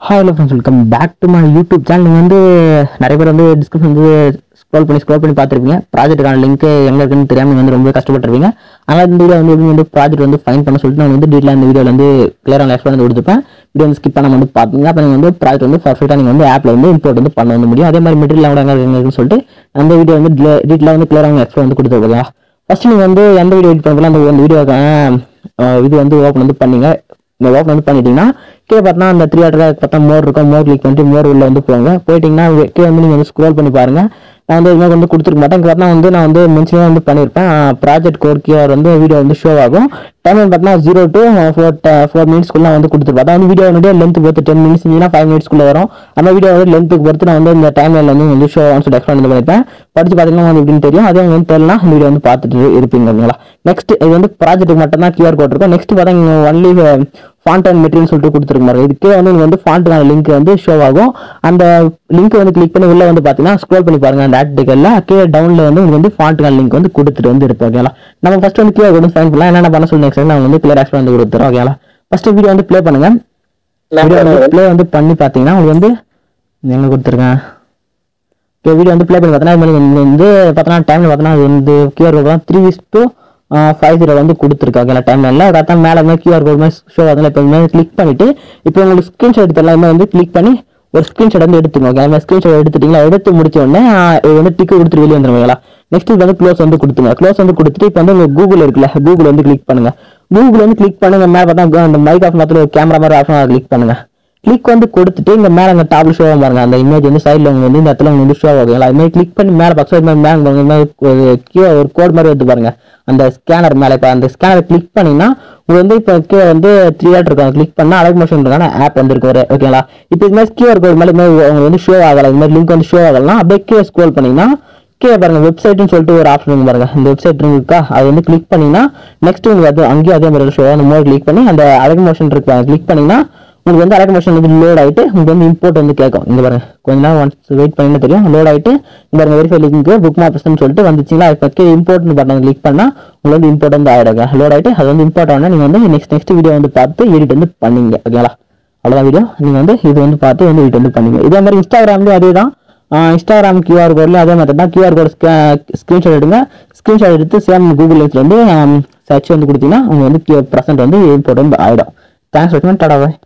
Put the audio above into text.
Hi hello friends, welcome back to my YouTube channel. நீங்கள் வந்து நிறைய பேர் வந்து டிஸ்கிரிப்ஷன் வந்து ஸ்க்ரோல் பண்ணி பார்த்துருப்பீங்க. ப்ராஜெக்ட்டுக்கான லிங்க் எங்கே இருக்குன்னு தெரியாமல் நீங்கள் வந்து ரொம்ப கஷ்டப்பட்டுருப்பீங்க. ஆனால் இந்த வீடியோ வந்து எப்படி வந்து ப்ராஜெக்ட் வந்து ஃபைன் பண்ண சொல்லிட்டு நான் வந்து டீட்டெயிலாக இந்த வீடியோவில் வந்து கிளியராக எக்ஸ்பிளைன் வந்து கொடுத்துப்பேன். வீடியோ வந்து ஸ்கிப் பண்ணாமல் வந்து பார்த்தீங்க. அப்போ நீங்கள் வந்து ப்ராஜெக்ட் வந்து பர்ஃபெக்டாக நீங்கள் வந்து ஆப்பில் வந்து இம்போர்ட் வந்து பண்ண வந்து முடியும். அதே மாதிரி மெட்டீரியல் கூட எங்கே இருக்குன்னு சொல்லிட்டு அந்த வீடியோ வந்து டீட்டெயிலாக வந்து கிளியராக எக்ஸ்பிளைன் வந்து கொடுத்துருக்கோம். ஃபர்ஸ்ட் நீங்கள் வந்து எந்த வீடியோ எடிட் பண்ணலாம் அந்த வீடியோக்கான இது வந்து ஓப்பன் வந்து பண்ணீங்க. இந்த ஓப்பன் வந்து பண்ணிட்டீங்கன்னா கீழே பார்த்தா அந்த 3 ஆர்டர் பார்த்தா மோர் இருக்கும். மோர் கிளிக் பண்ணிட்டு மோர் உள்ள வந்து போயிட்டீங்கன்னா கீழே வந்து நீங்கள் வந்து ஸ்க்ரோல் பண்ணி பாருங்க. நான் வந்து இதுமாதிரி வந்து கொடுத்துருக்க மாட்டேன். இங்கே பார்த்தா வந்து நான் வந்து மென்ஷனாக வந்து பண்ணியிருப்பேன். ப்ராஜெக்ட் கோர் கியூஆர் வந்து வீடியோ வந்து ஷோ ஆகும். டைம் பார்த்தா 0 to 4 மினிட்ஸ்க்குள்ள வந்து கொடுத்துருப்பேன். அதான் வந்து வீடியோ லென்த் பொறுத்து 10 மினிட்ஸ் இல்லைனா 5 மினிட்ஸ்க்குள்ள வரும். அந்த வீடியோ வந்து லென்த்துக்கு பொறுத்து நான் வந்து இந்த டைம் லைனில் வந்து ஷோ ஆகும் சொல்லி எக்ஸ்பிளைன் வந்து பண்ணியிருப்பேன். படிச்சு பார்த்தீங்கன்னா வந்து எப்படின்னு தெரியும். அதே வந்து தெரியலாம் இந்த வீடியோ வந்து பார்த்துட்டு இருப்பீங்க. ஓகேங்களா? நெக்ஸ்ட் இது வந்து ப்ராஜெக்ட் மட்டும் தான் கியூஆர் கோட் இருக்கும். நெக்ஸ்ட் பார்த்தா நீங்கள் ஒன்லி ஃபாண்ட் அண்ட் மெட்டீரியல் சொல்லிட்டு கொடுத்துருக்க மாதிரி இதுக்கே வந்து நீங்கள் வந்து ஃபாண்ட்டுக்கான லிங்க் வந்து ஷோ ஆகும். அந்த லிங்க் வந்து கிளிக் பண்ணி உள்ள வந்து பார்த்தீங்கன்னா ஸ்க்ரோல் பண்ணி பாருங்க. அந்த ஆர்டிகல்ல கீழே டவுன்ல வந்து உங்களுக்கு வந்து ஃபாண்ட்டுக்கான லிங்க் வந்து கொடுத்துட்டு வந்து இருப்போம். ஓகேங்களா? நம்ம ஃபர்ஸ்ட் வந்து கியூஆர் கோட் ஃபைன் பண்ணலாம். என்னென்ன பண்ண சொல்லி நெக்ஸ்ட் நான் வந்து கிளியர் எக்ஸ்பிளைன் வந்து கொடுத்துறோம். ஓகேங்களா? ஃபர்ஸ்ட் வீடியோ வந்து ப்ளே பண்ணுங்க. வீடியோ ப்ளே வந்து பண்ணி பார்த்தீங்கன்னா உங்களுக்கு வந்து எங்க கொடுத்துருக்கேன். வீடியோ வந்து ப்ளே பண்ணி பார்த்தீங்கன்னா வந்து பார்த்தோன்னா டைம்ல பார்த்தோன்னா அது வந்து கியூஆர் கோட் தான் 3:50 வந்து கொடுத்துருக்காங்க டைம் லைனில். அதான் மேலே கியூஆர் கோட் மாதிரி ஷோ ஆகுதுல. இப்போ கிளிக் பண்ணிட்டு இப்போ உங்களுக்கு ஸ்க்ரீன்ஷாட் எடுத்துடலாம். வந்து கிளிக் பண்ணி ஒரு ஸ்க்ரீன்ஷாட் வந்து எடுத்துக்கோங்க. ஓகே, ஸ்க்ரீன்ஷாட் எடுத்துட்டீங்களா? எடுத்து முடிச்ச உடனே இது வந்து டிக்கு கொடுத்துட்டு வெளியே வந்துருவீங்களா? நெக்ஸ்ட் இது வந்து க்ளோஸ் வந்து கொடுத்துங்க. க்ளோஸ் வந்து கொடுத்துட்டு இப்போ வந்து உங்க கூகுள் இருக்குல்ல, கூகுள் வந்து கிளிக் பண்ணுங்க. கூகுள் வந்து கிளிக் பண்ணுங்க. மேலே பார்த்தா அந்த மைக் ஆஃப் மாதிரி கேமரா மாதிரி ஆஃப் கிளிக் பண்ணுங்க. கிளிக் வந்து கொடுத்துட்டு இங்க மேல அங்க டாப்ல ஷோ பாருங்க. அந்த இமேஜ் வந்து சைடுல வந்து இந்த இடத்துல வந்து ஷோ ஆகுங்களா? அது மாதிரி கிளிக் பண்ணி மேல பக்கம் ஒரு கோட் மாதிரி வந்து பாருங்க. அந்த ஸ்கேனர் மேல இப்ப அந்த ஸ்கேனர் கிளிக் பண்ணீங்கன்னா உங்களுக்கு வந்து இப்போ கீழே வந்து 3 ஆட் இருக்கும். கிளிக் பண்ணா அழகு மோஷன் இருக்கான ஆப் வந்து இருக்கு. ஓகேங்களா? இப்போ இது மாதிரி கியூஆர் கோட் மேல உங்களுக்கு வந்து ஷோ ஆகல. இது மாதிரி லிங்க் வந்து ஷோ ஆகலாம். அப்படியே கீழே ஸ்க்ரோல் பண்ணீங்கன்னா கீழே பாருங்க வெப்சைட்னு சொல்லிட்டு ஒரு ஆப்ஷன் பாருங்க. இந்த வெப்சைட் இருக்கா, அது வந்து கிளிக் பண்ணீங்கன்னா நெக்ஸ்ட் உங்களுக்கு அது அங்கேயும் அதே மாதிரி ஷோ அந்த மோட் கிளிக் பண்ணி அந்த அழகு மோஷன் இருக்கு கிளிக் பண்ணீங்கன்னா உங்களுக்கு வந்து அழகு மோஷன் வந்து லோட் ஆயிட்டு உங்களுக்கு வந்து இம்போர்ட் வந்து கேட்கும். இங்க பாருங்க கொஞ்ச நேரம் ஒன்ஸ் வெயிட் பண்ணி தெரியும். லோட் ஆயிட்டு இங்க பாருங்க வெரிஃபை லிங்க் புக் மாப்ஸ்னு சொல்லிட்டு வந்துச்சுங்களா? இப்போ இம்போர்ட்னு பட்டன் கிளிக் பண்ணா உங்களுக்கு வந்து இம்போர்ட் வந்து ஆயிடுங்க. லோட் ஆயிட்டு அது வந்து இம்போர்ட் ஆனா நீங்க வந்து நெக்ஸ்ட் வீடியோ வந்து பார்த்து எடிட் வந்து பண்ணீங்க. ஓகேங்களா? அவ்வளவுதான் வீடியோ. நீங்க வந்து இது வந்து பார்த்து வந்து எடிட் வந்து பண்ணீங்க. இதே மாதிரி இன்ஸ்டாகிராம்லயும் அதே தான். இன்ஸ்டாகிராம் கியூஆர் கோட்லயும் அதே மாதிரி தான். கியூஆர் கோட் ஸ்கிரீன்ஷாட் எடுங்க. ஸ்கிரீன்ஷாட் எடுத்து சேம் கூகுள் லிங்க்ல வந்து சர்ச் வந்து கொடுத்தீங்கன்னா உங்களுக்கு வந்து ப்ரெசென்ட் வந்து இம்போர்ட் வந்து ஆயிடும். தேங்க்ஸ் ஃபார் வாட்சிங். டாடா பாய்.